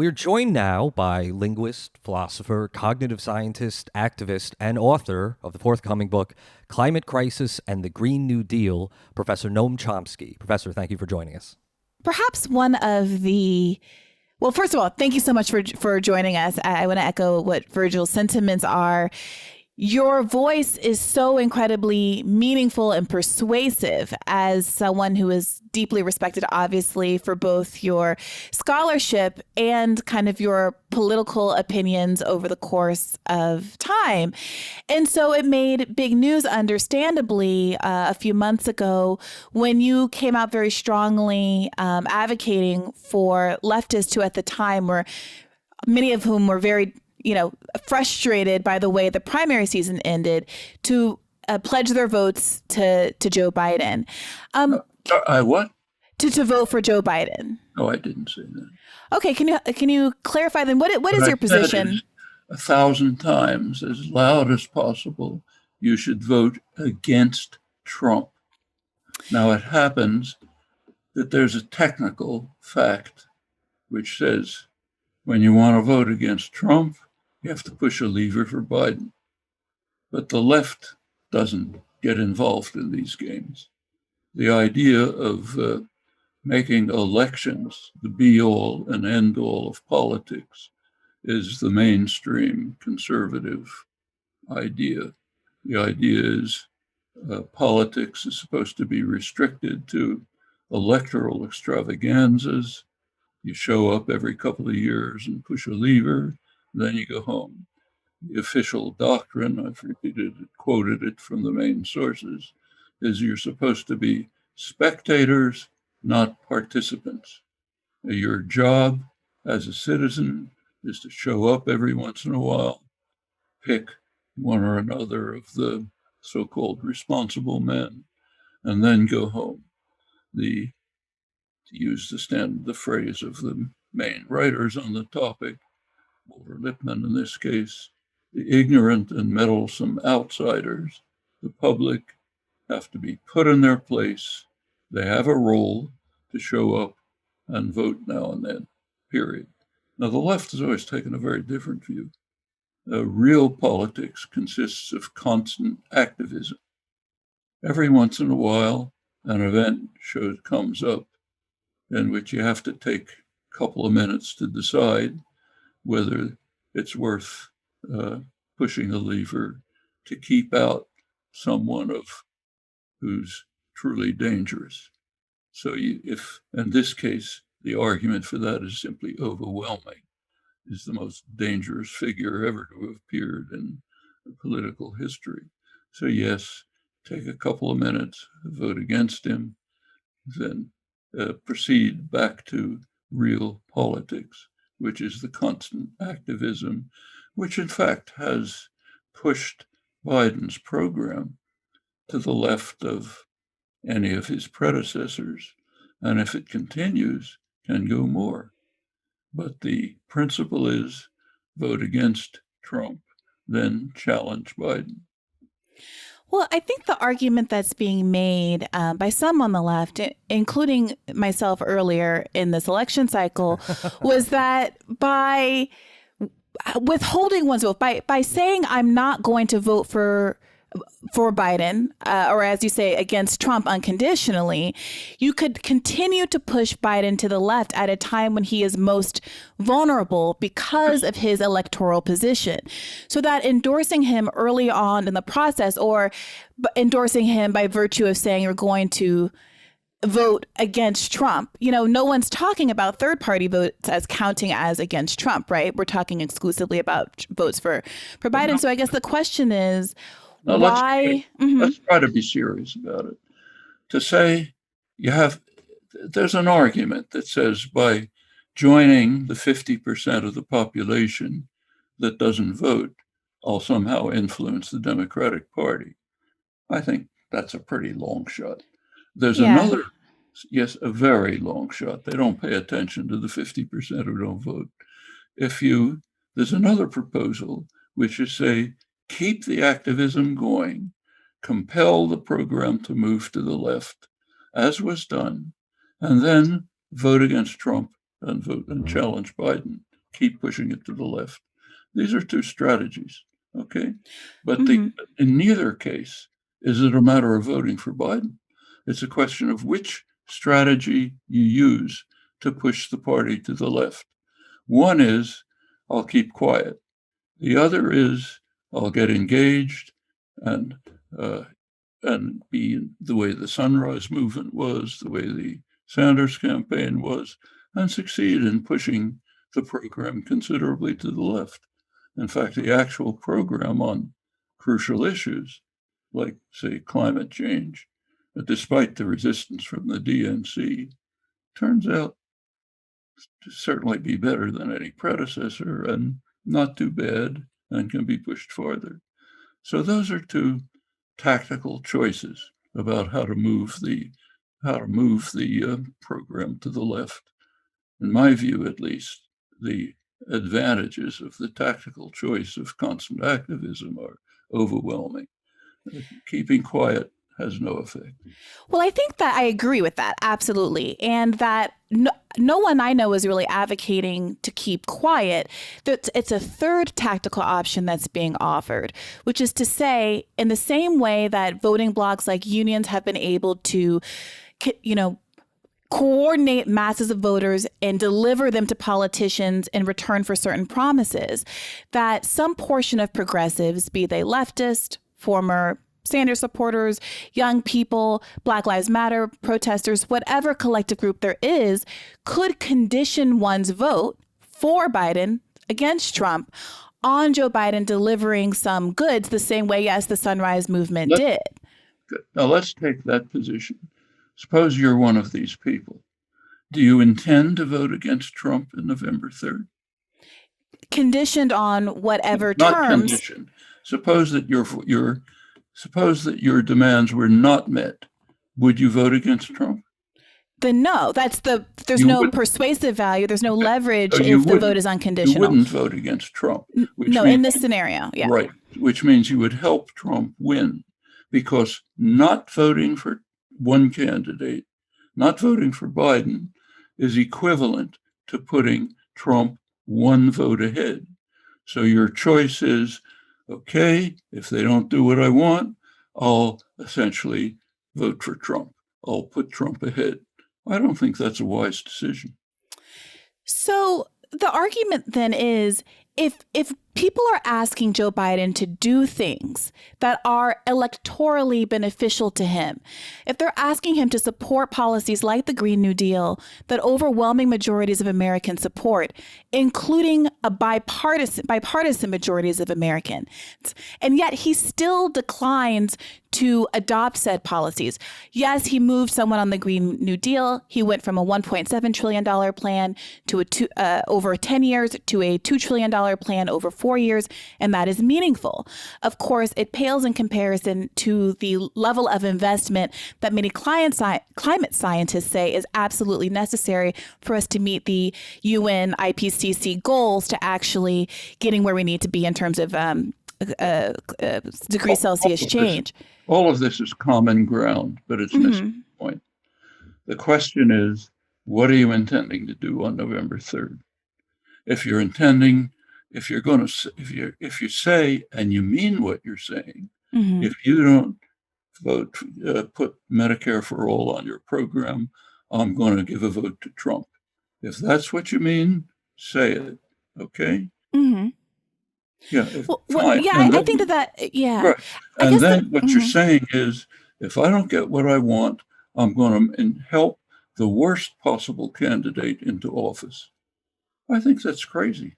We're joined now by linguist, philosopher, cognitive scientist, activist, and author of the forthcoming book, Climate Crisis and the Green New Deal, Professor Noam Chomsky. Professor, thank you for joining us. Perhaps one of the well, first of all, thank you so much for joining us. I want to echo what Virgil's sentiments are. Your voice is so incredibly meaningful and persuasive as someone who is deeply respected, obviously, for both your scholarship and kind of your political opinions over the course of time. And so it made big news, understandably, a few months ago when you came out very strongly advocating for leftists who at the time were, many of whom were very frustrated by the way the primary season ended, to pledge their votes to Joe Biden. What? To vote for Joe Biden. Oh, I didn't say that. Okay, can you clarify then? What is your position? Is 1,000 times as loud as possible, you should vote against Trump. Now it happens that there's a technical fact which says when you want to vote against Trump, you have to push a lever for Biden. But the left doesn't get involved in these games. The idea of making elections the be-all and end-all of politics is the mainstream conservative idea. The idea is politics is supposed to be restricted to electoral extravaganzas. You show up every couple of years and push a lever, then you go home. The official doctrine, I've repeated it, quoted it from the main sources, is you're supposed to be spectators, not participants. Your job as a citizen is to show up every once in a while, pick one or another of the so-called responsible men, and then go home. To use the phrase of the main writers on the topic, Walter Lippmann in this case, the ignorant and meddlesome outsiders, the public, have to be put in their place. They have a role to show up and vote now and then, period. Now, the left has always taken a very different view. Real politics consists of constant activism. Every once in a while, an event comes up in which you have to take a couple of minutes to decide whether it's worth pushing a lever to keep out someone who's truly dangerous. So if in this case, the argument for that is simply overwhelming, is the most dangerous figure ever to have appeared in political history. So yes, take a couple of minutes, vote against him, then proceed back to real politics, which is the constant activism, which in fact has pushed Biden's program to the left of any of his predecessors, and if it continues, can go more. But the principle is vote against Trump, then challenge Biden. Well, I think the argument that's being made by some on the left, including myself earlier in this election cycle, was that by withholding one's vote, by saying I'm not going to vote for Biden, or as you say, against Trump unconditionally, you could continue to push Biden to the left at a time when he is most vulnerable because of his electoral position. So that endorsing him early on in the process, or endorsing him by virtue of saying you're going to vote against Trump, no one's talking about third party votes as counting as against Trump, right? We're talking exclusively about votes for Biden. So I guess the question is, now, why? Let's try to be serious about it. To say there's an argument that says by joining the 50% of the population that doesn't vote, I'll somehow influence the Democratic Party. I think that's a pretty long shot. There's another, yes, a very long shot. They don't pay attention to the 50% who don't vote. There's another proposal, which is say, keep the activism going, compel the program to move to the left, as was done, and then vote against Trump and vote and challenge Biden. keep pushing it to the left. These are two strategies, okay? But Mm-hmm. in neither case is it a matter of voting for Biden. It's a question of which strategy you use to push the party to the left. One is, I'll keep quiet. The other is, I'll get engaged and be the way the Sunrise Movement was, the way the Sanders campaign was, and succeed in pushing the program considerably to the left. In fact, the actual program on crucial issues, like, say, climate change, despite the resistance from the DNC, turns out to certainly be better than any predecessor and not too bad and can be pushed farther. So those are two tactical choices about how to move the program to the left. In my view, at least, the advantages of the tactical choice of constant activism are overwhelming. Keeping quiet has no effect. Well, I think that I agree with that, absolutely. And that no one I know is really advocating to keep quiet. It's a third tactical option that's being offered, which is to say, in the same way that voting blocs like unions have been able to, coordinate masses of voters and deliver them to politicians in return for certain promises, that some portion of progressives, be they leftist, former Sanders supporters, young people, Black Lives Matter protesters, whatever collective group there is, could condition one's vote for Biden against Trump on Joe Biden delivering some goods the same way, yes, the Sunrise Movement did. Good. Now let's take that position. Suppose you're one of these people. Do you intend to vote against Trump on November 3rd? Conditioned on whatever Not terms. Conditioned. Suppose that your demands were not met. Would you vote against Trump? Then no, there's no persuasive value. There's no leverage if the vote is unconditional. You wouldn't vote against Trump. In this scenario, yeah. Right, which means you would help Trump win, because not voting for one candidate, not voting for Biden, is equivalent to putting Trump one vote ahead. So your choice is, okay, if they don't do what I want, I'll essentially vote for Trump. I'll put Trump ahead. I don't think that's a wise decision. So the argument then is, if people are asking Joe Biden to do things that are electorally beneficial to him, if they're asking him to support policies like the Green New Deal that overwhelming majorities of Americans support, including a bipartisan majorities of Americans, and yet he still declines to adopt said policies. Yes, he moved someone on the Green New Deal. He went from a $1.7 trillion plan to over 10 years to a $2 trillion plan over 4 years, and that is meaningful. Of course, it pales in comparison to the level of investment that many climate scientists say is absolutely necessary for us to meet the UN IPCC goals to actually getting where we need to be in terms of degree Celsius change. All of this is common ground, but it's missing the point. The question is, what are you intending to do on November 3rd? If you say, and you mean what you're saying, if you don't put Medicare for all on your program, I'm going to give a vote to Trump. If that's what you mean, say it. Okay? Mm-hmm. Yeah. Fine. Yeah, I think that. Yeah. Right. And then what you're saying is, if I don't get what I want, I'm going to help the worst possible candidate into office. I think that's crazy.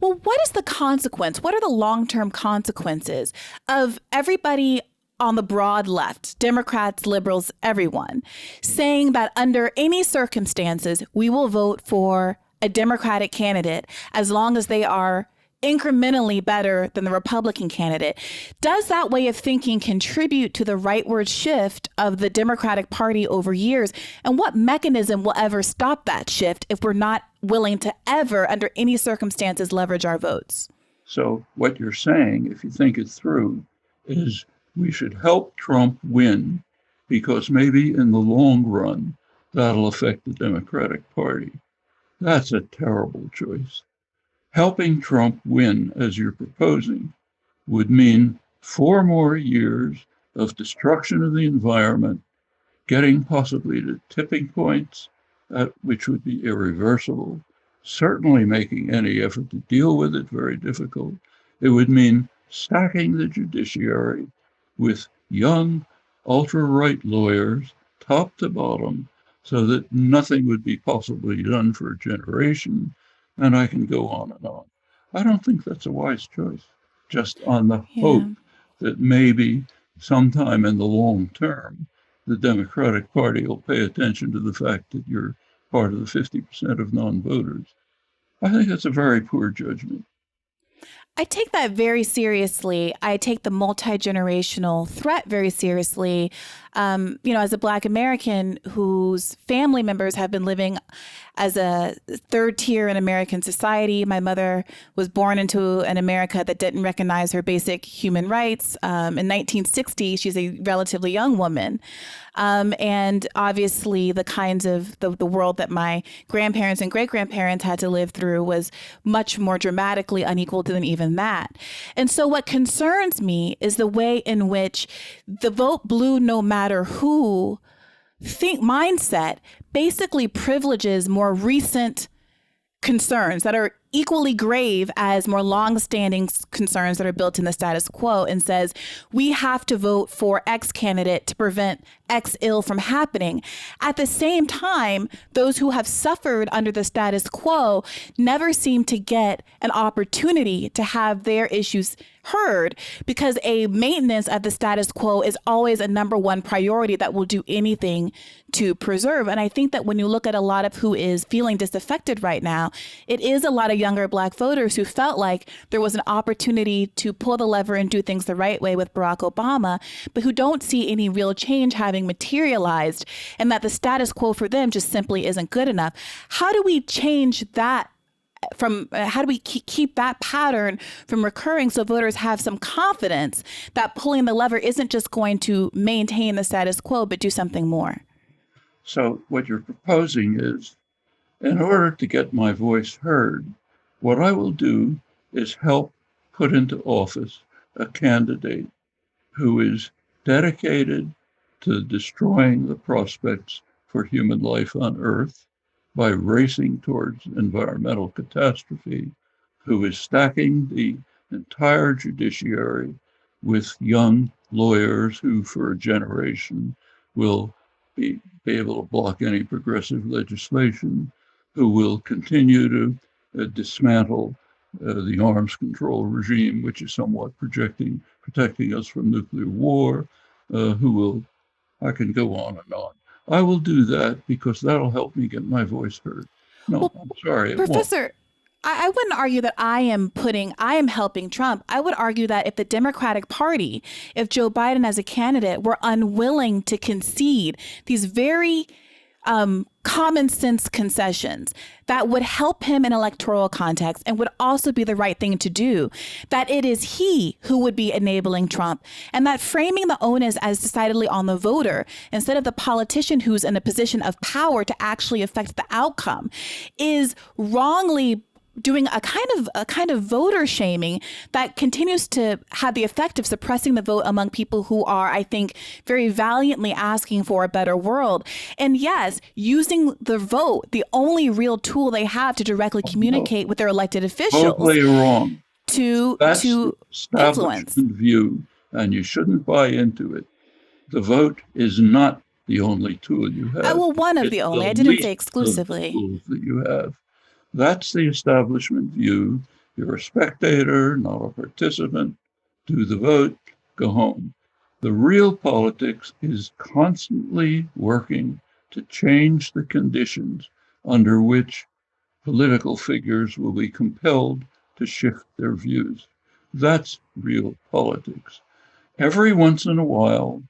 Well, what is the consequence? What are the long-term consequences of everybody on the broad left, Democrats, liberals, everyone, saying that under any circumstances, we will vote for a Democratic candidate as long as they are incrementally better than the Republican candidate? Does that way of thinking contribute to the rightward shift of the Democratic Party over years? And what mechanism will ever stop that shift if we're not willing to ever, under any circumstances, leverage our votes? So what you're saying, if you think it through, is we should help Trump win, because maybe in the long run, that'll affect the Democratic Party. That's a terrible choice. Helping Trump win, as you're proposing, would mean 4 more years of destruction of the environment, getting possibly to tipping points, which would be irreversible, certainly making any effort to deal with it very difficult. It would mean stacking the judiciary with young, ultra-right lawyers, top to bottom, so that nothing would be possibly done for a generation, and I can go on and on. I don't think that's a wise choice, just on the Yeah. hope that maybe sometime in the long term, the Democratic Party will pay attention to the fact that you're part of the 50% of non-voters. I think that's a very poor judgment. I take that very seriously. I take the multi-generational threat very seriously. As a Black American whose family members have been living as a third tier in American society, my mother was born into an America that didn't recognize her basic human rights. In 1960, she's a relatively young woman. And obviously the kinds of the world that my grandparents and great grandparents had to live through was much more dramatically unequal than even that. And so what concerns me is the way in which the vote blue no matter who mindset basically privileges more recent concerns that are equally grave as more long-standing concerns that are built in the status quo, and says we have to vote for X candidate to prevent X ill from happening. At the same time, those who have suffered under the status quo never seem to get an opportunity to have their issues heard, because a maintenance of the status quo is always a number one priority that will do anything to preserve. And I think that when you look at a lot of who is feeling disaffected right now, it is a lot of younger Black voters who felt like there was an opportunity to pull the lever and do things the right way with Barack Obama, but who don't see any real change having materialized, and that the status quo for them just simply isn't good enough. How do we change that? How do we keep that pattern from recurring so voters have some confidence that pulling the lever isn't just going to maintain the status quo, but do something more? So what you're proposing is, in order to get my voice heard, what I will do is help put into office a candidate who is dedicated to destroying the prospects for human life on Earth by racing towards environmental catastrophe, who is stacking the entire judiciary with young lawyers who, for a generation, will be able to block any progressive legislation, who will continue to dismantle the arms control regime, which is somewhat protecting us from nuclear war, who will, I can go on and on. I will do that because that'll help me get my voice heard. No, Well, I'm sorry, it won't. Professor, I wouldn't argue that I am helping Trump. I would argue that if the Democratic Party, if Joe Biden as a candidate were unwilling to concede these very common sense concessions that would help him in electoral context and would also be the right thing to do, that it is he who would be enabling Trump, and that framing the onus as decidedly on the voter instead of the politician who's in a position of power to actually affect the outcome is wrongly doing a kind of voter shaming that continues to have the effect of suppressing the vote among people who are, I think, very valiantly asking for a better world. And yes, using the vote, the only real tool they have to directly communicate with their elected officials, Totally wrong. That's to the influence. establishment view, and you shouldn't buy into it. The vote is not the only tool you have. Well, one of It's the only. the I didn't say least of the exclusively. tools that you have. That's the establishment view. You're a spectator, not a participant. Do the vote, go home. The real politics is constantly working to change the conditions under which political figures will be compelled to shift their views. That's real politics. Every once in a while,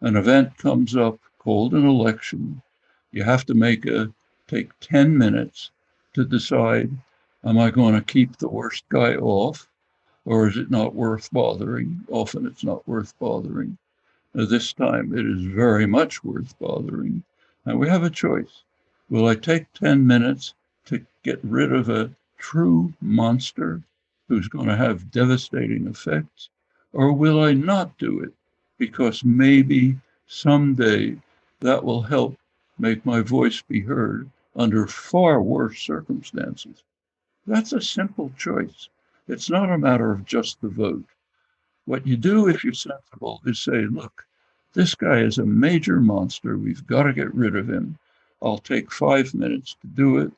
an event comes up called an election. You have to take 10 minutes to decide, am I going to keep the worst guy off, or is it not worth bothering? Often it's not worth bothering. This time it is very much worth bothering. And we have a choice. Will I take 10 minutes to get rid of a true monster who's going to have devastating effects? Or will I not do it because maybe someday that will help make my voice be heard under far worse circumstances? That's a simple choice. It's not a matter of just the vote. What you do if you're sensible is say, look, this guy is a major monster. We've got to get rid of him. I'll take 5 minutes to do it.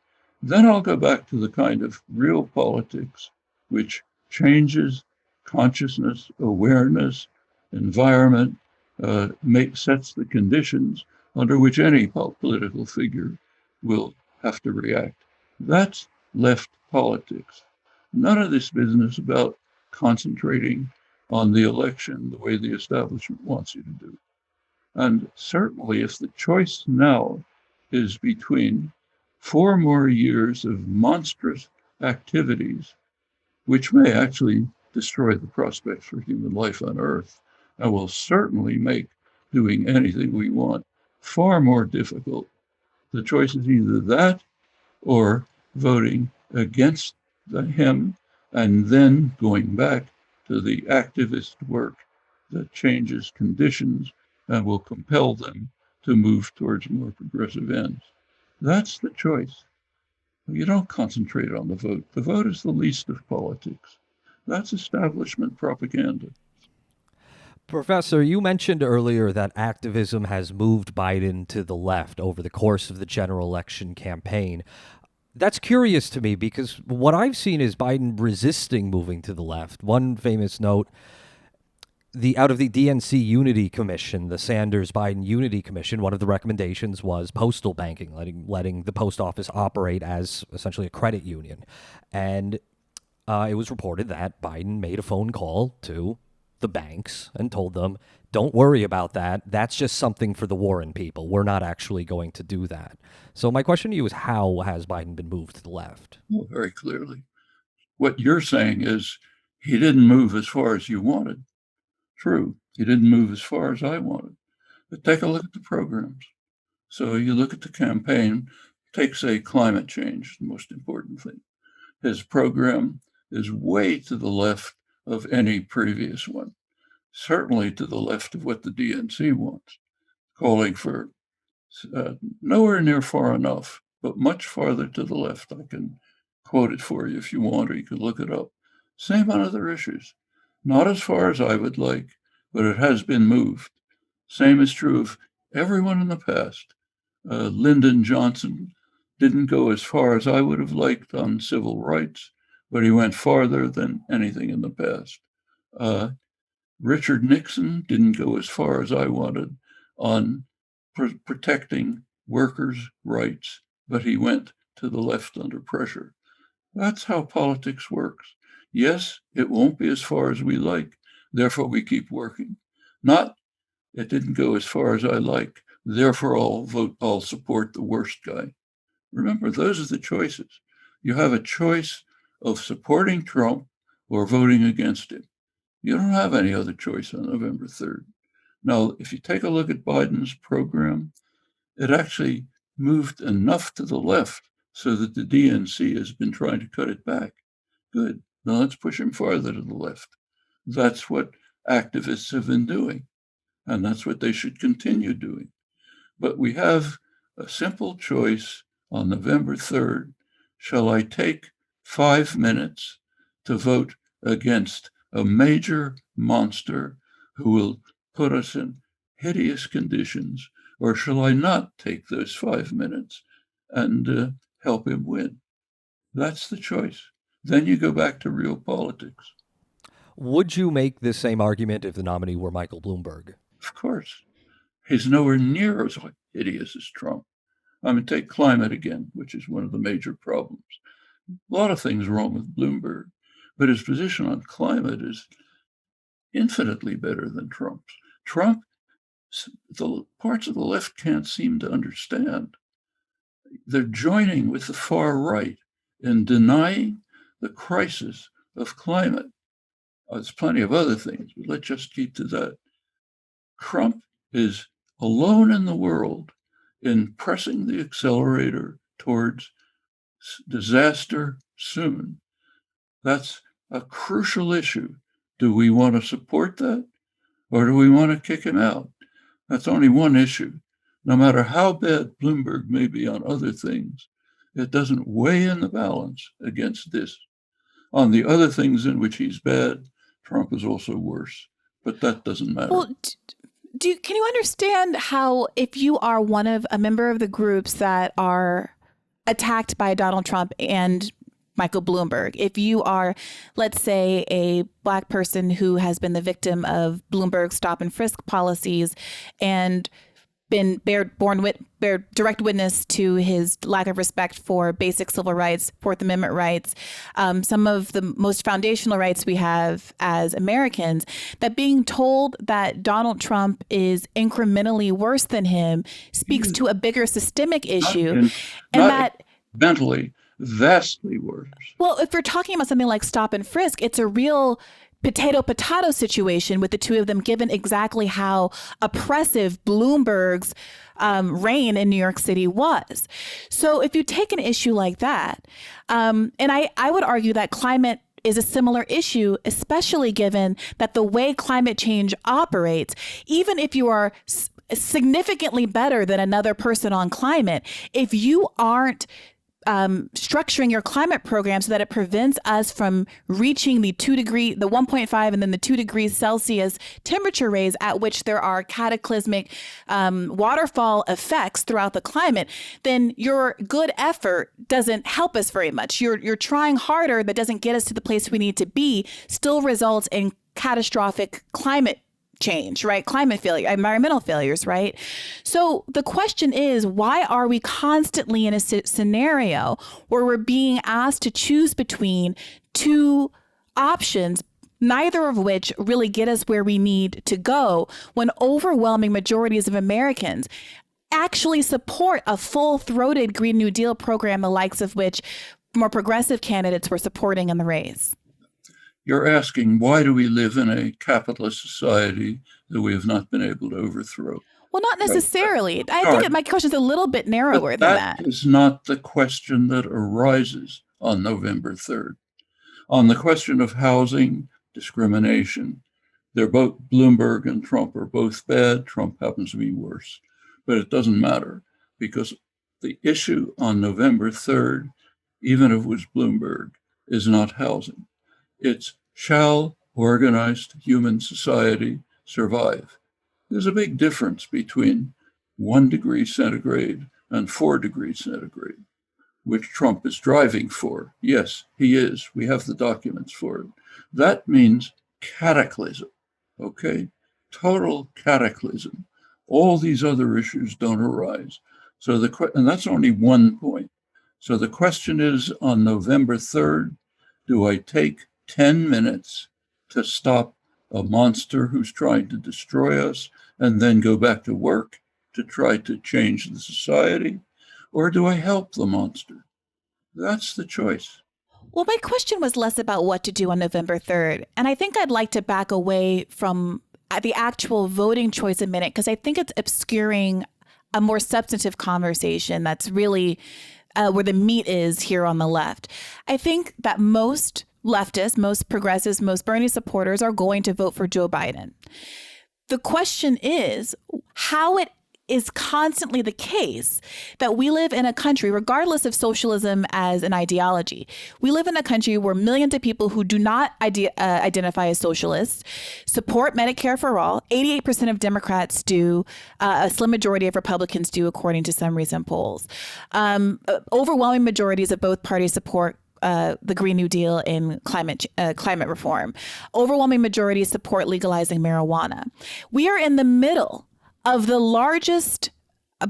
Then I'll go back to the kind of real politics which changes consciousness, awareness, environment, sets the conditions under which any political figure will have to react. That's left politics. None of this business about concentrating on the election the way the establishment wants you to do. And certainly, if the choice now is between 4 more years of monstrous activities, which may actually destroy the prospects for human life on Earth, and will certainly make doing anything we want far more difficult, the choice is either that or voting against him and then going back to the activist work that changes conditions and will compel them to move towards more progressive ends. That's the choice. You don't concentrate on the vote. The vote is the least of politics. That's establishment propaganda. Professor, you mentioned earlier that activism has moved Biden to the left over the course of the general election campaign. That's curious to me because what I've seen is Biden resisting moving to the left. One famous note, out of the DNC Unity Commission, the Sanders-Biden Unity Commission, one of the recommendations was postal banking, letting the post office operate as essentially a credit union. And it was reported that Biden made a phone call to the banks and told them, don't worry about that. That's just something for the Warren people. We're not actually going to do that. So my question to you is, how has Biden been moved to the left? Well, very clearly. What you're saying is he didn't move as far as you wanted. True, he didn't move as far as I wanted. But take a look at the programs. So you look at the campaign, take, say, climate change, the most important thing. His program is way to the left of any previous one, certainly to the left of what the DNC wants, calling for nowhere near far enough, but much farther to the left. I can quote it for you if you want, or you can look it up. Same on other issues. Not as far as I would like, but it has been moved. Same is true of everyone in the past. Lyndon Johnson didn't go as far as I would have liked on civil rights, but he went farther than anything in the past. Richard Nixon didn't go as far as I wanted on protecting workers' rights, but he went to the left under pressure. That's how politics works. Yes, it won't be as far as we like, therefore we keep working. Not, it didn't go as far as I like, therefore I'll support the worst guy. Remember, those are the choices. You have a choice of supporting Trump or voting against him. You don't have any other choice on November 3rd. Now, if you take a look at Biden's program, it actually moved enough to the left so that the DNC has been trying to cut it back. Good. Now let's push him farther to the left. That's what activists have been doing, and that's what they should continue doing. But we have a simple choice on November 3rd. Shall I take 5 minutes to vote against a major monster who will put us in hideous conditions, or shall I not take those 5 minutes and help him win? That's the choice. Then you go back to real politics. Would you make the same argument if the nominee were Michael Bloomberg? Of course. He's nowhere near as hideous as Trump. I mean, take climate again, which is one of the major problems. A lot of things wrong with Bloomberg, but his position on climate is infinitely better than Trump's. Trump, the parts of the left can't seem to understand. They're joining with the far right in denying the crisis of climate. There's plenty of other things, but let's just keep to that. Trump is alone in the world in pressing the accelerator towards disaster soon. That's a crucial issue. Do we want to support that, or do we want to kick him out? That's only one issue. No matter how bad Bloomberg may be on other things, it doesn't weigh in the balance against this. On the other things in which he's bad, Trump is also worse, but that doesn't matter. Well, can you understand how, if you are a member of the groups that are attacked by Donald Trump and Michael Bloomberg, if you are, let's say, a Black person who has been the victim of Bloomberg's stop and frisk policies and been bear direct witness to his lack of respect for basic civil rights, Fourth Amendment rights, some of the most foundational rights we have as Americans, that being told that Donald Trump is incrementally worse than him speaks to a bigger systemic issue. Mentally, vastly worse. Well, if we're talking about something like stop and frisk, it's a real potato situation with the two of them, given exactly how oppressive Bloomberg's reign in New York City was. So if you take an issue like that, and I would argue that climate is a similar issue, especially given that the way climate change operates, even if you are significantly better than another person on climate, if you aren't structuring your climate program so that it prevents us from reaching the 1.5 and then the 2 degrees Celsius temperature raise at which there are cataclysmic waterfall effects throughout the climate, then your good effort doesn't help us very much. You're trying harder, but doesn't get us to the place we need to be, still results in catastrophic climate change, right? Climate failure, environmental failures, right? So the question is, why are we constantly in a scenario where we're being asked to choose between two options, neither of which really get us where we need to go, when overwhelming majorities of Americans actually support a full-throated Green New Deal program, the likes of which more progressive candidates were supporting in the race? You're asking, why do we live in a capitalist society that we have not been able to overthrow? Well, not necessarily. I think my question is a little bit narrower than that. That is not the question that arises on November 3rd. On the question of housing discrimination, they're both, Bloomberg and Trump are both bad. Trump happens to be worse. But it doesn't matter, because the issue on November 3rd, even if it was Bloomberg, is not housing. It's, shall organized human society survive? There's a big difference between 1 degree centigrade and 4 degrees centigrade, which Trump is driving for. Yes, he is. We have the documents for it. That means cataclysm, okay? Total cataclysm. All these other issues don't arise. And that's only one point. So the question is, on November 3rd, do I take 10 minutes to stop a monster who's trying to destroy us and then go back to work to try to change the society? Or do I help the monster? That's the choice. Well, my question was less about what to do on November 3rd. And I think I'd like to back away from the actual voting choice a minute, because I think it's obscuring a more substantive conversation that's really where the meat is here on the left. I think that most leftists, most progressives, most Bernie supporters are going to vote for Joe Biden. The question is how it is constantly the case that we live in a country, regardless of socialism as an ideology, we live in a country where millions of people who do not identify as socialists support Medicare for all. 88% of Democrats do. A slim majority of Republicans do, according to some recent polls. Overwhelming majorities of both parties support the Green New Deal and climate reform. Overwhelming majorities support legalizing marijuana. We are in the middle of the largest,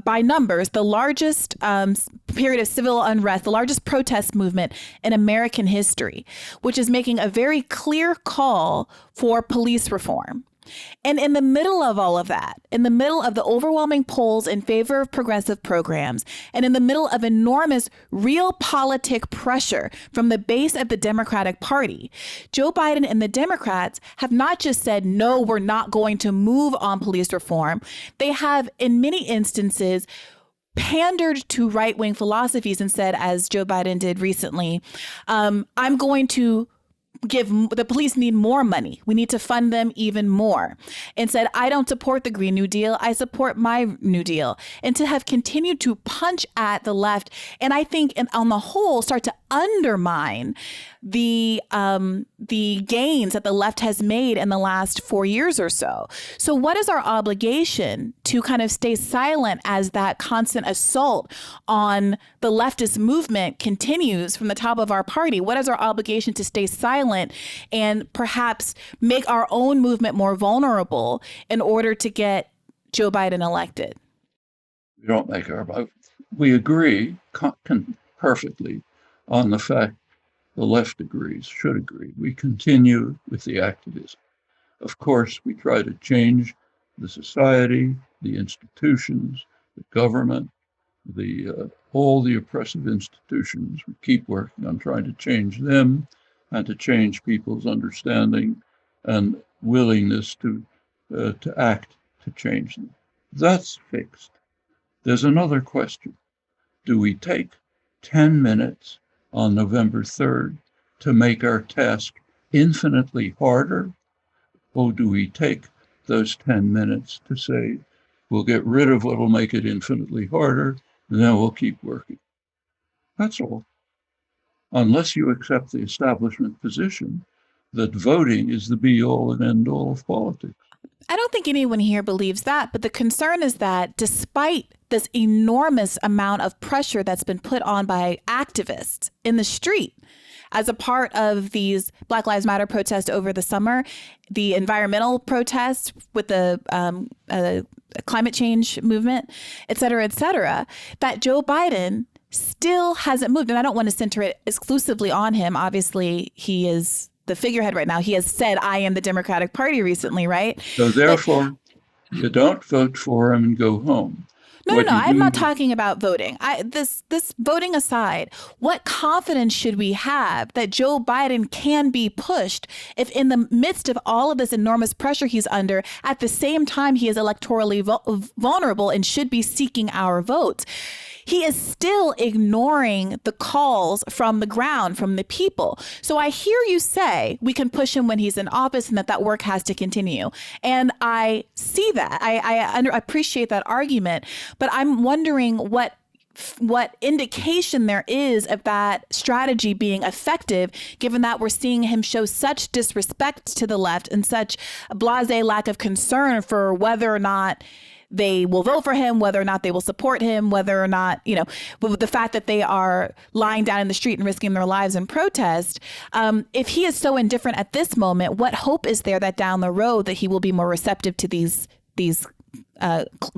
by numbers, the largest period of civil unrest, the largest protest movement in American history, which is making a very clear call for police reform. And in the middle of all of that, in the middle of the overwhelming polls in favor of progressive programs, and in the middle of enormous realpolitik pressure from the base of the Democratic Party, Joe Biden and the Democrats have not just said, no, we're not going to move on police reform. They have, in many instances, pandered to right-wing philosophies and said, as Joe Biden did recently, I'm going to the police need more money. We need to fund them even more. And said, I don't support the Green New Deal. I support my New Deal. And to have continued to punch at the left, and I think on the whole start to undermine the gains that the left has made in the last 4 years or so. So what is our obligation to kind of stay silent as that constant assault on the leftist movement continues from the top of our party? What is our obligation to stay silent and perhaps make our own movement more vulnerable in order to get Joe Biden elected? We don't make we agree perfectly on the fact the left should agree. We continue with the activism. Of course, we try to change the society, the institutions, the government, all the oppressive institutions. We keep working on trying to change them and to change people's understanding and willingness to act to change them. That's fixed. There's another question. Do we take 10 minutes on November 3rd to make our task infinitely harder? Or do we take those 10 minutes to say, we'll get rid of what will make it infinitely harder, and then we'll keep working? That's all. Unless you accept the establishment position that voting is the be-all and end-all of politics. I don't think anyone here believes that, but the concern is that despite this enormous amount of pressure that's been put on by activists in the street as a part of these Black Lives Matter protests over the summer, the environmental protests with the climate change movement, et cetera, that Joe Biden still hasn't moved. And I don't want to center it exclusively on him. Obviously, he is the figurehead right now. He has said, I am the Democratic Party recently, right? So therefore, you don't vote for him and go home. No, I'm not talking about voting. This voting aside, what confidence should we have that Joe Biden can be pushed if in the midst of all of this enormous pressure he's under, at the same time he is electorally vulnerable and should be seeking our votes? He is still ignoring the calls from the ground, from the people. So I hear you say we can push him when he's in office and that work has to continue. And I see that. I appreciate that argument. But I'm wondering what indication there is of that strategy being effective, given that we're seeing him show such disrespect to the left and such a blasé lack of concern for whether or not they will vote for him, whether or not they will support him, whether or not, the fact that they are lying down in the street and risking their lives in protest. If he is so indifferent at this moment, what hope is there that down the road that he will be more receptive to these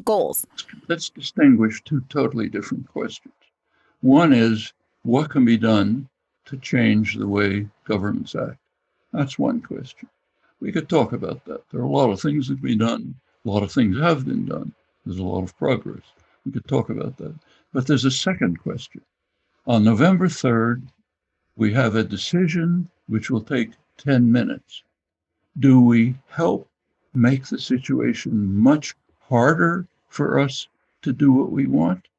goals? Let's distinguish two totally different questions. One is, what can be done to change the way governments act? That's one question. We could talk about that. There are a lot of things that can be done. A lot of things have been done. There's a lot of progress. We could talk about that. But there's a second question. On November 3rd, we have a decision which will take 10 minutes. Do we help make the situation much harder for us to do what we want?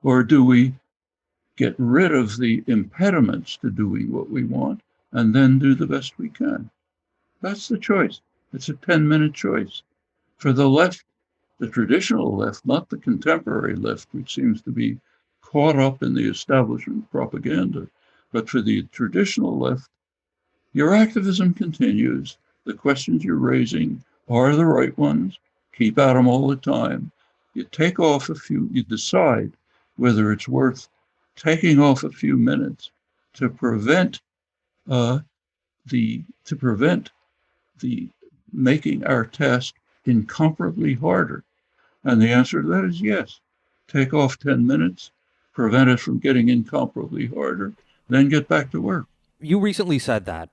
Or do we get rid of the impediments to doing what we want and then do the best we can? That's the choice. It's a 10-minute choice. For the left, the traditional left, not the contemporary left, which seems to be caught up in the establishment propaganda, but for the traditional left, your activism continues. The questions you're raising are the right ones. Keep at them all the time. You take off you decide whether it's worth taking off a few minutes to prevent the making our task incomparably harder. And the answer to that is yes. Take off 10 minutes, prevent it from getting incomparably harder, then get back to work. You recently said that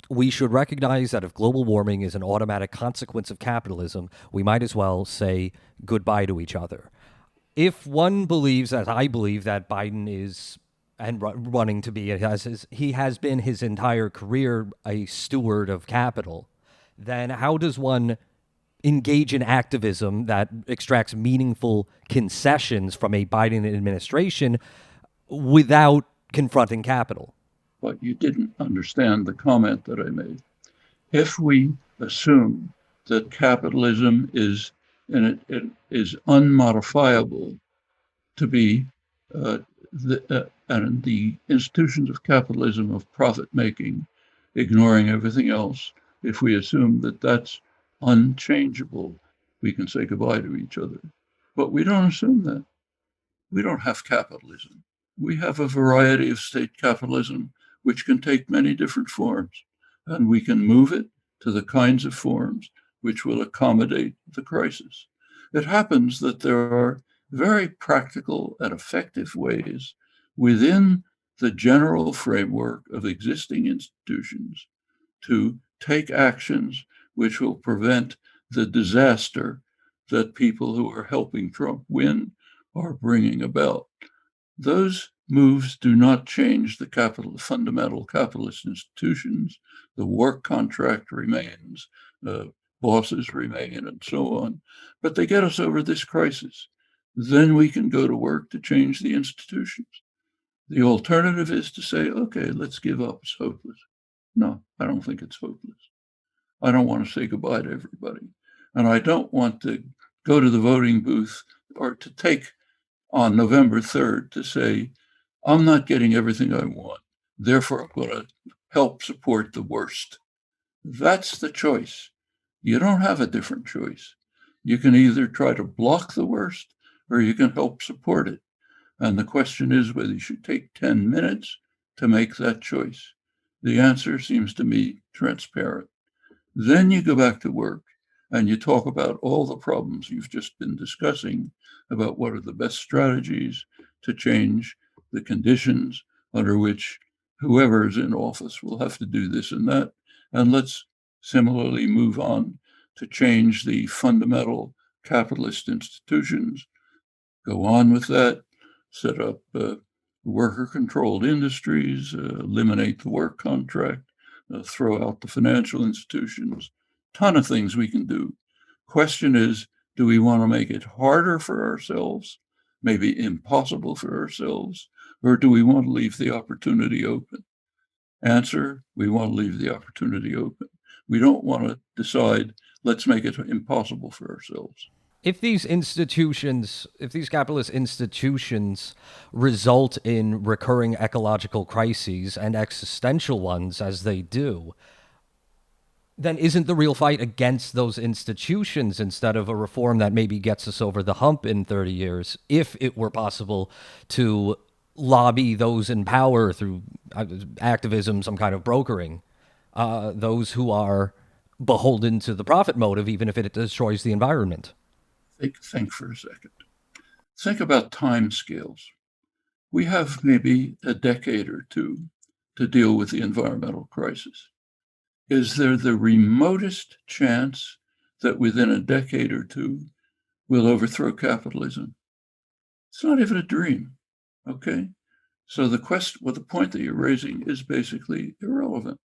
we should recognize that if global warming is an automatic consequence of capitalism, we might as well say goodbye to each other. If one believes, as I believe, that Biden is and running to be, he has been his entire career a steward of capital, then how does one engage in activism that extracts meaningful concessions from a Biden administration without confronting capital. But you didn't understand the comment that I made. If we assume that capitalism is it is unmodifiable to be and the institutions of capitalism of profit making, ignoring everything else, if we assume that that's unchangeable, we can say goodbye to each other. But we don't assume that. We don't have capitalism. We have a variety of state capitalism, which can take many different forms, and we can move it to the kinds of forms which will accommodate the crisis. It happens that there are very practical and effective ways within the general framework of existing institutions to take actions which will prevent the disaster that people who are helping Trump win are bringing about. Those moves do not change the fundamental capitalist institutions. The work contract remains, bosses remain, and so on. But they get us over this crisis. Then we can go to work to change the institutions. The alternative is to say, okay, let's give up. It's hopeless. No, I don't think it's hopeless. I don't want to say goodbye to everybody. And I don't want to go to the voting booth or to take on November 3rd to say, I'm not getting everything I want. Therefore, I'm going to help support the worst. That's the choice. You don't have a different choice. You can either try to block the worst or you can help support it. And the question is whether you should take 10 minutes to make that choice. The answer seems to me transparent. Then you go back to work and you talk about all the problems you've just been discussing, about what are the best strategies to change the conditions under which whoever is in office will have to do this and that. And let's similarly move on to change the fundamental capitalist institutions, go on with that, set up worker-controlled industries, eliminate the work contract, throw out the financial institutions, ton of things we can do. Question is, do we want to make it harder for ourselves, maybe impossible for ourselves, or do we want to leave the opportunity open? Answer, we want to leave the opportunity open. We don't want to decide, let's make it impossible for ourselves. If these institutions, if these capitalist institutions result in recurring ecological crises and existential ones as they do, then isn't the real fight against those institutions instead of a reform that maybe gets us over the hump in 30 years, if it were possible to lobby those in power through activism, some kind of brokering, those who are beholden to the profit motive, even if it destroys the environment? Think for a second. Think about time scales. We have maybe a decade or two to deal with the environmental crisis. Is there the remotest chance that within a decade or two we'll overthrow capitalism? It's not even a dream. Okay? So the point that you're raising is basically irrelevant.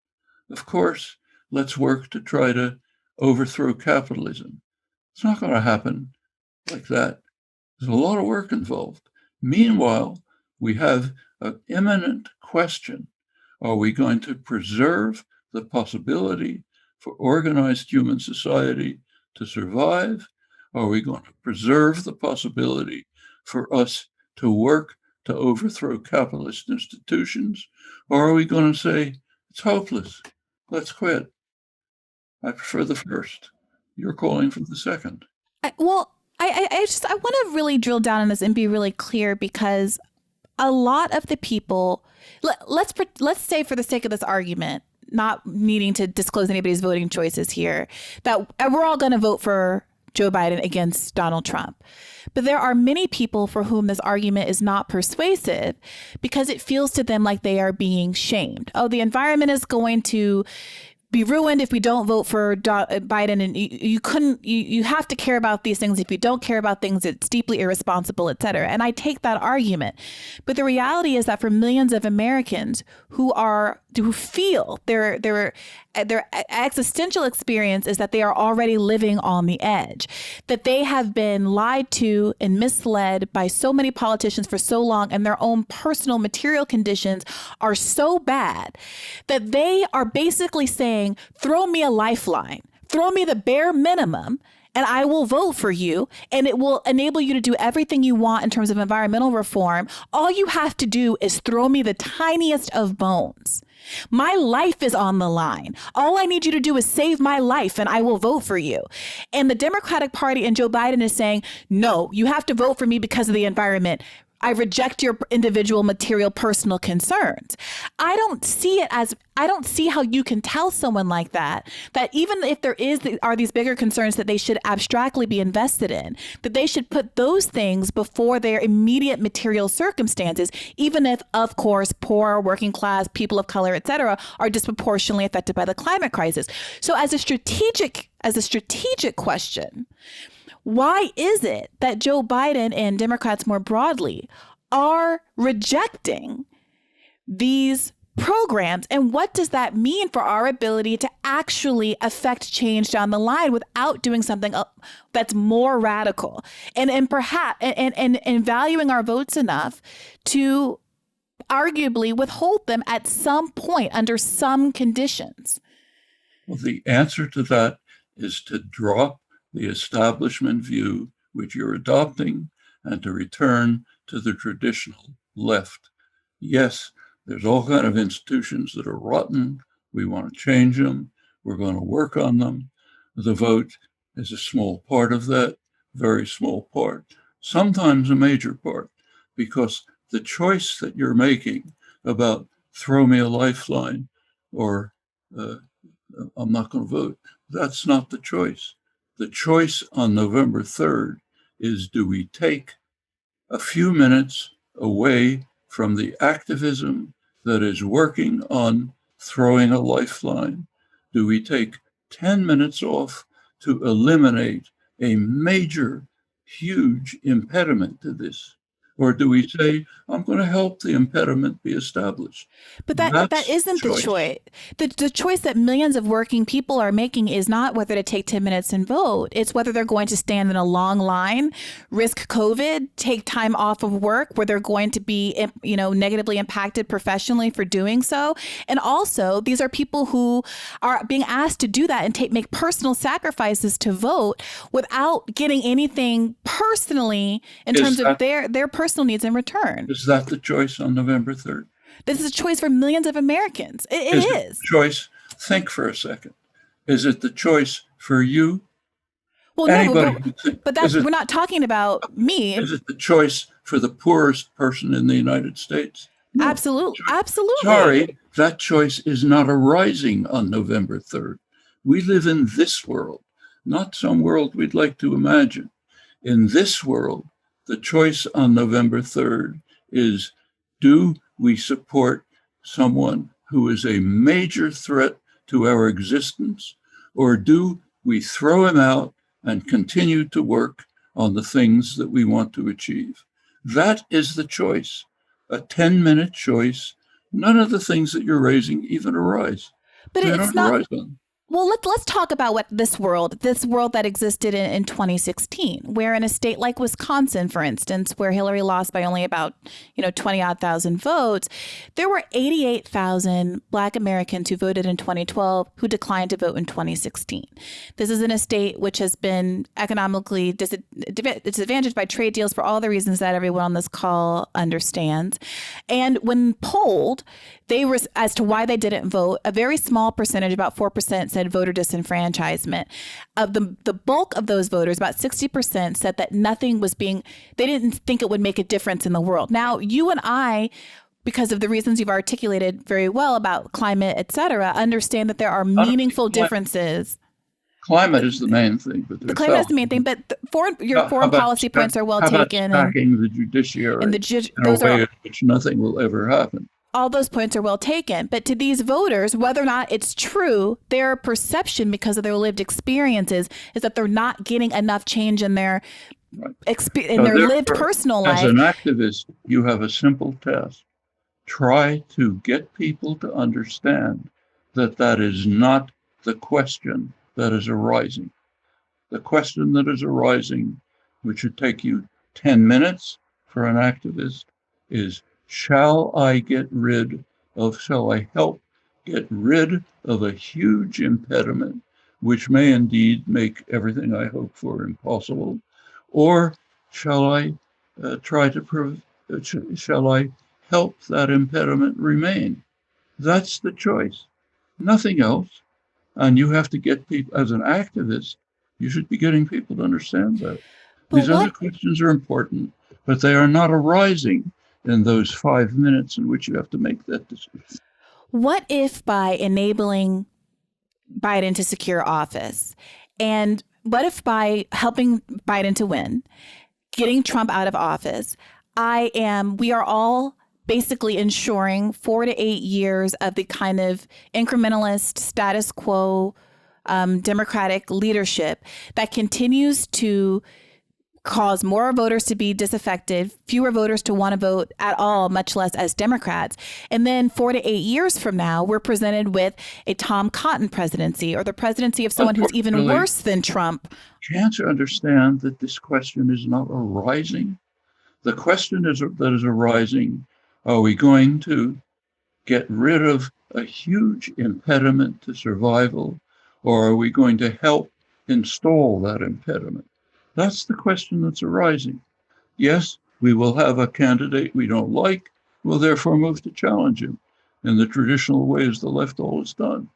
Of course, let's work to try to overthrow capitalism. It's not going to happen like that. There's a lot of work involved. Meanwhile, we have an imminent question. Are we going to preserve the possibility for organized human society to survive? Are we going to preserve the possibility for us to work to overthrow capitalist institutions? Or are we going to say, it's hopeless, let's quit? I prefer the first. You're calling for the second. I want to really drill down on this and be really clear, because a lot of the people, let's say for the sake of this argument, not needing to disclose anybody's voting choices here, that we're all going to vote for Joe Biden against Donald Trump. But there are many people for whom this argument is not persuasive because it feels to them like they are being shamed. Oh, the environment is going to be ruined if we don't vote for Biden, and you have to care about these things. If you don't care about things, it's deeply irresponsible, et cetera. And I take that argument. But the reality is that for millions of Americans who feel their existential experience is that they are already living on the edge, that they have been lied to and misled by so many politicians for so long, and their own personal material conditions are so bad that they are basically saying, throw me a lifeline, throw me the bare minimum, and I will vote for you, and it will enable you to do everything you want in terms of environmental reform. All you have to do is throw me the tiniest of bones. My life is on the line. All I need you to do is save my life, and I will vote for you. And the Democratic Party and Joe Biden is saying, no, you have to vote for me because of the environment. I reject your individual material personal concerns. I don't see how you can tell someone like that even if there are these bigger concerns that they should abstractly be invested in, that they should put those things before their immediate material circumstances, even if, of course, poor, working class, people of color, et cetera, are disproportionately affected by the climate crisis. So as a strategic question, why is it that Joe Biden and Democrats more broadly are rejecting these programs? And what does that mean for our ability to actually affect change down the line without doing something that's more radical and perhaps and valuing our votes enough to arguably withhold them at some point under some conditions? Well, the answer to that is to drop the establishment view which you're adopting and to return to the traditional left. Yes, there's all kind of institutions that are rotten. We want to change them. We're going to work on them. The vote is a small part of that, very small part, sometimes a major part, because the choice that you're making about throw me a lifeline or I'm not going to vote, that's not the choice. The choice on November 3rd is, do we take a few minutes away from the activism that is working on throwing a lifeline? Do we take 10 minutes off to eliminate a major, huge impediment to this? Or do we say, I'm going to help the impediment be established? But that isn't the choice. The choice that millions of working people are making is not whether to take 10 minutes and vote. It's whether they're going to stand in a long line, risk COVID, take time off of work, where they're going to be, negatively impacted professionally for doing so. And also, these are people who are being asked to do that and make personal sacrifices to vote without getting anything personally in terms of their personal needs in return. Is that the choice on November 3rd? This is a choice for millions of Americans. It is. It the choice? Think for a second. Is it the choice for you? Well, no, but we're not talking about me. Is it the choice for the poorest person in the United States? No. Absolutely. Sorry, that choice is not arising on November 3rd. We live in this world, not some world we'd like to imagine. In this world, the choice on November 3rd is, do we support someone who is a major threat to our existence, or do we throw him out and continue to work on the things that we want to achieve? That is the choice, a 10-minute choice. None of the things that you're raising even arise. But it's not. Well, let's talk about what this world that existed in 2016, where in a state like Wisconsin, for instance, where Hillary lost by only about 20-odd thousand votes, there were 88,000 Black Americans who voted in 2012 who declined to vote in 2016. This is in a state which has been economically disadvantaged by trade deals for all the reasons that everyone on this call understands. And when polled, as to why they didn't vote, a very small percentage, about 4%, said voter disenfranchisement. Of the bulk of those voters, about 60% said that they didn't think it would make a difference in the world. Now, you and I, because of the reasons you've articulated very well about climate, et cetera, understand that there are meaningful differences. Climate is the main thing. But the climate is the main thing, but your foreign policy points are well taken. Attacking the judiciary in a way in which nothing will ever happen. all those points are well taken. But to these voters, whether or not it's true, their perception because of their lived experiences is that they're not getting enough change in their Right. in So their lived therefore, personal as life. an activist, you have a simple task. Try to get people to understand that that is not the question that is arising. The question that is arising, which should take you 10 minutes for an activist, is shall I help get rid of a huge impediment, which may indeed make everything I hope for impossible, or shall I shall I help that impediment remain? That's the choice, nothing else. And you have to get people, as an activist, you should be getting people to understand that. But These other what questions are important, but they are not arising in those 5 minutes in which you have to make that decision. what if by enabling Biden to secure office, and what if by helping Biden to win, getting Trump out of office, we are all basically ensuring 4 to 8 years of the kind of incrementalist status quo Democratic leadership that continues to cause more voters to be disaffected, fewer voters to want to vote at all, much less as Democrats. And then 4 to 8 years from now, we're presented with a Tom Cotton presidency or the presidency of someone who's even worse than Trump. Can't you understand that this question is not arising? The question that is arising, are we going to get rid of a huge impediment to survival, or are we going to help install that impediment? That's the question that's arising. Yes, we will have a candidate we don't like. We'll therefore move to challenge him in the traditional ways the left always done.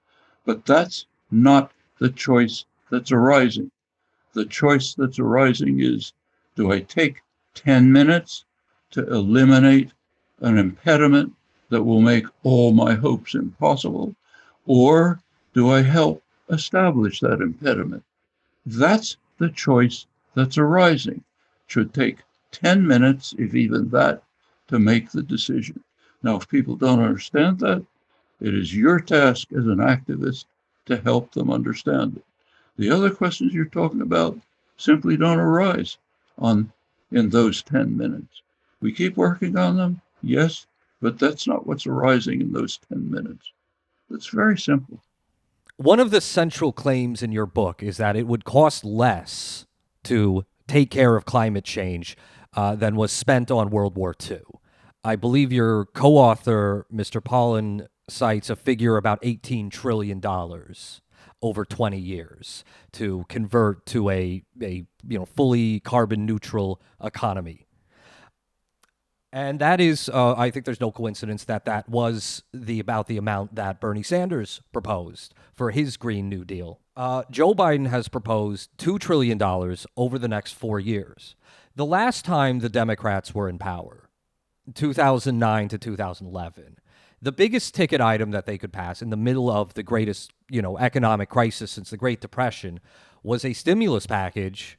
But that's not the choice that's arising. The choice that's arising is, do I take 10 minutes to eliminate an impediment that will make all my hopes impossible, or do I help establish that impediment? That's the choice that's arising. It should take 10 minutes, if even that, to make the decision. Now, if people don't understand that, it is your task as an activist to help them understand it. The other questions you're talking about simply don't arise in those 10 minutes. We keep working on them, yes, but that's not what's arising in those 10 minutes. It's very simple. One of the central claims in your book is that it would cost less to take care of climate change than was spent on World War II. I believe your co-author, Mr. Pollan, cites a figure about $18 trillion over 20 years to convert to a fully carbon neutral economy. And that is, I think there's no coincidence that was about the amount that Bernie Sanders proposed for his Green New Deal. Joe Biden has proposed $2 trillion over the next 4 years. The last time the Democrats were in power, 2009 to 2011, the biggest ticket item that they could pass in the middle of the greatest, economic crisis since the Great Depression was a stimulus package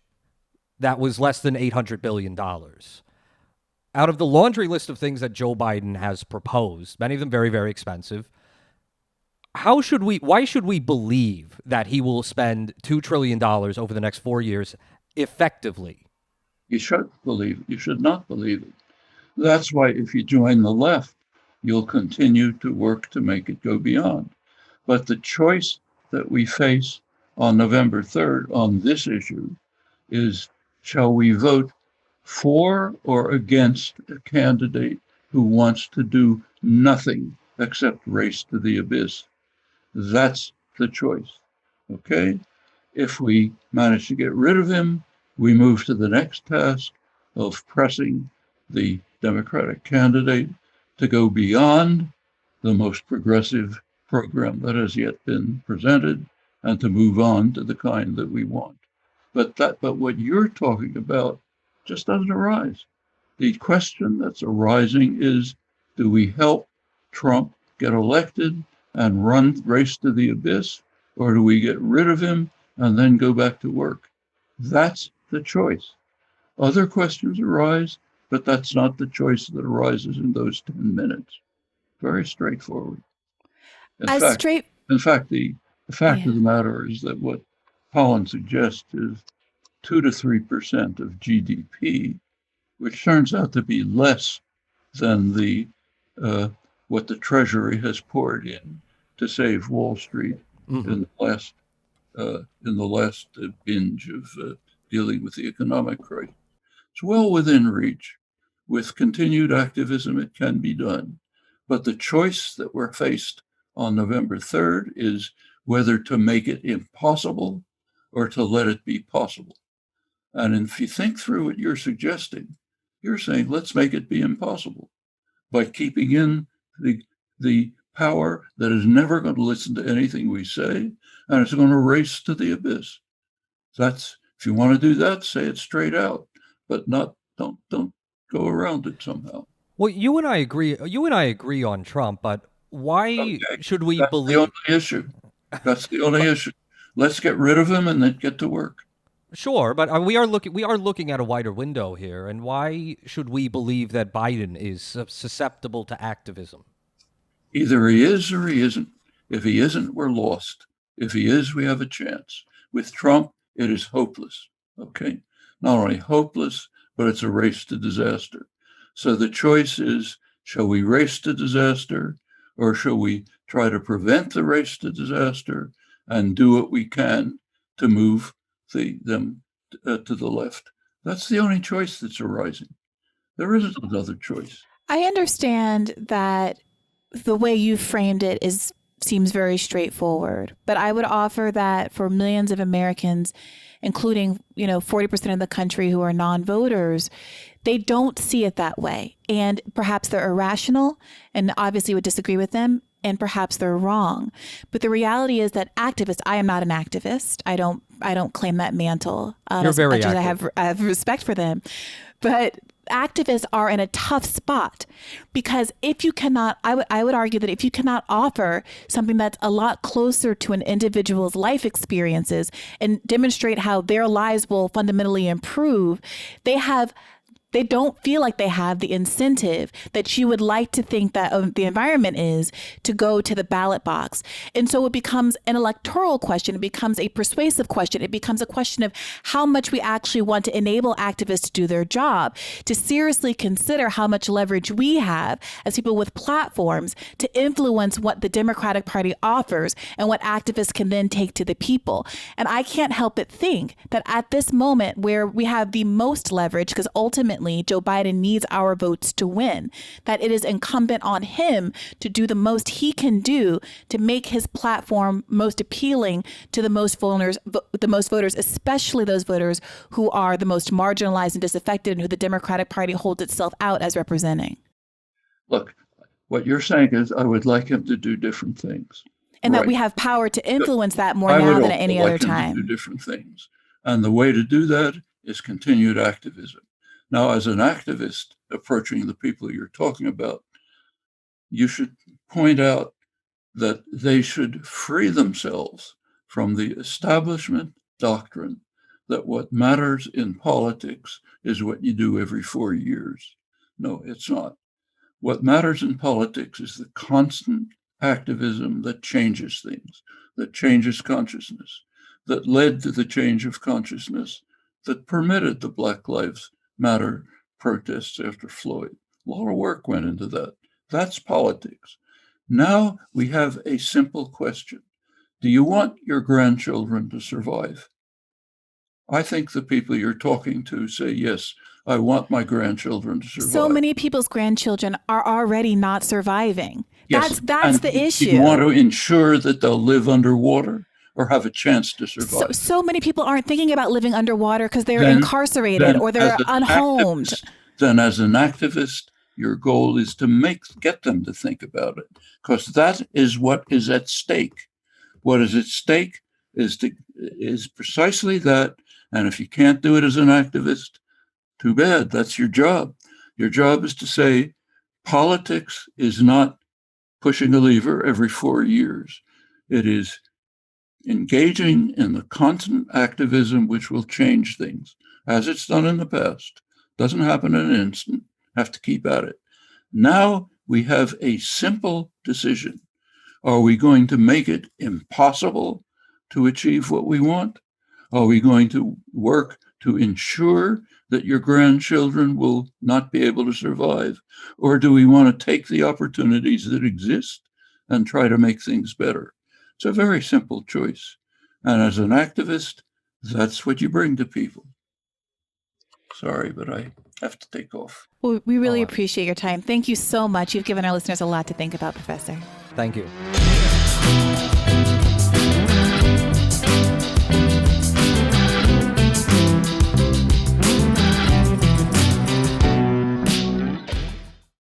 that was less than $800 billion. Out of the laundry list of things that Joe Biden has proposed, many of them very, very expensive, why should we believe that he will spend $2 trillion over the next 4 years effectively? You should believe it. You should not believe it. That's why if you join the left, you'll continue to work to make it go beyond. But the choice that we face on November 3rd on this issue is, shall we vote for or against a candidate who wants to do nothing except race to the abyss? That's the choice. Okay? If we manage to get rid of him, we move to the next task of pressing the Democratic candidate to go beyond the most progressive program that has yet been presented and to move on to the kind that we want. But what you're talking about just doesn't arise. The question that's arising is, do we help Trump get elected and race to the abyss, or do we get rid of him and then go back to work? That's the choice. Other questions arise, but that's not the choice that arises in those 10 minutes. Very straightforward. In As fact, straight, the fact yeah. of the matter is that what Pollan suggests is 2 to 3% of GDP, which turns out to be less than the what the Treasury has poured in to save Wall Street in the last binge of dealing with the economic crisis. It's well within reach. With continued activism, it can be done. But the choice that we're faced on November 3rd is whether to make it impossible or to let it be possible. And if you think through what you're suggesting, you're saying, let's make it be impossible by keeping in the power that is never going to listen to anything we say, and it's going to race to the abyss. That's, if you want to do that, say it straight out, but don't go around it somehow. Well, you and I agree. You and I agree on Trump, but why Okay, should we that's the believe? only issue. That's the only issue. Let's get rid of him and then get to work. Sure, but we are looking at a wider window here, and why should we believe that Biden is susceptible to activism? Either he is or he isn't. If he isn't, we're lost. If he is, we have a chance. With Trump, it is hopeless. Okay? Not only hopeless, but it's a race to disaster. So the choice is, shall we race to disaster, or shall we try to prevent the race to disaster and do what we can to move them to the left? That's the only choice that's arising. There isn't another choice. I understand that the way you framed it seems very straightforward, but I would offer that for millions of Americans, including 40% of the country who are non-voters, they don't see it that way, and perhaps they're irrational, and obviously would disagree with them, and perhaps they're wrong. But the reality is that activists, I am not an activist. I don't claim that mantle. You're as very much as active. I have respect for them, but activists are in a tough spot because if you cannot, I would argue that if you cannot offer something that's a lot closer to an individual's life experiences and demonstrate how their lives will fundamentally improve, they don't feel like they have the incentive that you would like to think that the environment is to go to the ballot box. And so it becomes an electoral question. It becomes a persuasive question. It becomes a question of how much we actually want to enable activists to do their job, to seriously consider how much leverage we have as people with platforms to influence what the Democratic Party offers and what activists can then take to the people. And I can't help but think that at this moment where we have the most leverage, because ultimately Joe Biden needs our votes to win, that it is incumbent on him to do the most he can do to make his platform most appealing to the most voters, especially those voters who are the most marginalized and disaffected and who the Democratic Party holds itself out as representing. Look, what you're saying is I would like him to do different things. And right. That we have power to influence that more I now would than at any also other like him to time. do different things. And the way to do that is continued activism. Now, as an activist approaching the people you're talking about, you should point out that they should free themselves from the establishment doctrine that what matters in politics is what you do every 4 years. No, it's not. What matters in politics is the constant activism that changes things, that changes consciousness, that led to the change of consciousness that permitted the Black Lives Matter protests after Floyd. A lot of work went into that. That's politics. Now we have a simple question. Do you want your grandchildren to survive? I think the people you're talking to say, yes, I want my grandchildren to survive. So many people's grandchildren are already not surviving. Yes, That's the issue. You want to ensure that they'll live underwater or have a chance to survive. So many people aren't thinking about living underwater because they're incarcerated or they're unhomed. Then as an activist, your goal is to get them to think about it, because that is what is at stake. What is at stake is precisely that. And if you can't do it as an activist, too bad. That's your job. Your job is to say, politics is not pushing a lever every 4 years. It is engaging in the constant activism which will change things, as it's done in the past. Doesn't happen in an instant. Have to keep at it. Now we have a simple decision. Are we going to make it impossible to achieve what we want? Are we going to work to ensure that your grandchildren will not be able to survive? Or do we want to take the opportunities that exist and try to make things better? It's a very simple choice. And as an activist, that's what you bring to people. Sorry, but I have to take off. Well, we really appreciate your time. Thank you so much. You've given our listeners a lot to think about, Professor. Thank you.